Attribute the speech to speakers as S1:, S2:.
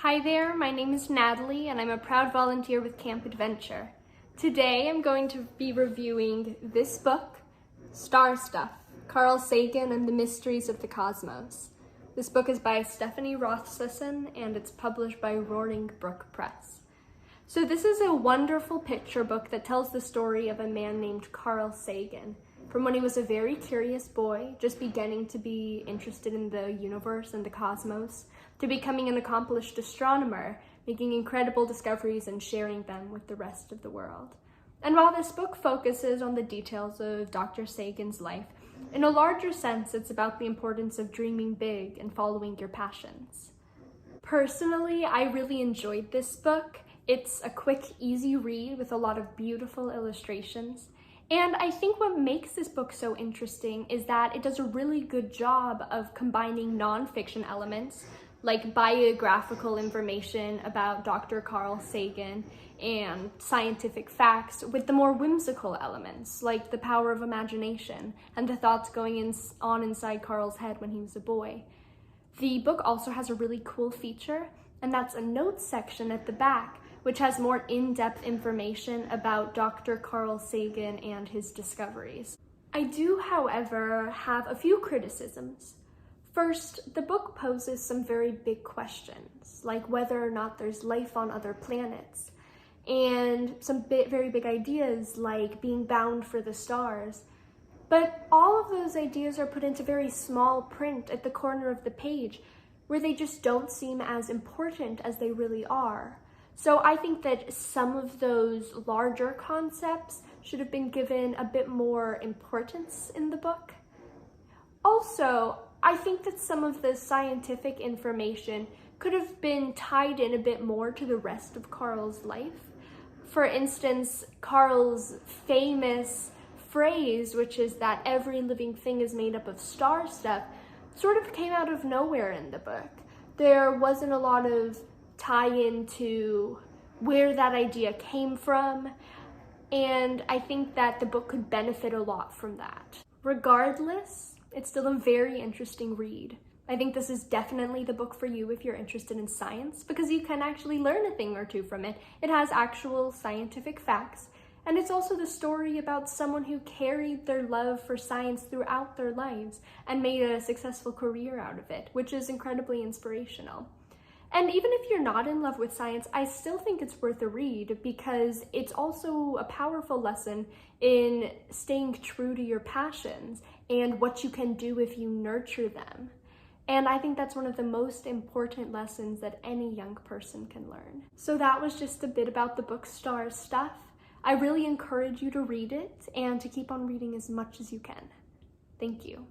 S1: Hi there, my name is Natalie and I'm a proud volunteer with Camp Adventure. Today I'm going to be reviewing this book, Star Stuff, Carl Sagan and the Mysteries of the Cosmos. This book is by Stephanie Rothfussen and it's published by Roaring Brook Press. So this is a wonderful picture book that tells the story of a man named Carl Sagan, from when he was a very curious boy, just beginning to be interested in the universe and the cosmos, to becoming an accomplished astronomer, making incredible discoveries and sharing them with the rest of the world. And while this book focuses on the details of Dr. Sagan's life, in a larger sense, it's about the importance of dreaming big and following your passions. Personally, I really enjoyed this book. It's a quick, easy read with a lot of beautiful illustrations. And I think what makes this book so interesting is that it does a really good job of combining non-fiction elements like biographical information about Dr. Carl Sagan and scientific facts with the more whimsical elements like the power of imagination and the thoughts going on inside Carl's head when he was a boy. The book also has a really cool feature, and that's a notes section at the back, which has more in-depth information about Dr. Carl Sagan and his discoveries. I do, however, have a few criticisms. First, the book poses some very big questions, like whether or not there's life on other planets, and some very big ideas like being bound for the stars. But all of those ideas are put into very small print at the corner of the page, where they just don't seem as important as they really are. So I think that some of those larger concepts should have been given a bit more importance in the book. Also, I think that some of the scientific information could have been tied in a bit more to the rest of Carl's life. For instance, Carl's famous phrase, which is that every living thing is made up of star stuff, sort of came out of nowhere in the book. There wasn't a lot of tie-in to where that idea came from, and I think that the book could benefit a lot from that. Regardless, it's still a very interesting read. I think this is definitely the book for you if you're interested in science, because you can actually learn a thing or two from it. It has actual scientific facts, and it's also the story about someone who carried their love for science throughout their lives and made a successful career out of it, which is incredibly inspirational. And even if you're not in love with science, I still think it's worth a read because it's also a powerful lesson in staying true to your passions and what you can do if you nurture them. And I think that's one of the most important lessons that any young person can learn. So that was just a bit about the book Star Stuff. I really encourage you to read it and to keep on reading as much as you can. Thank you.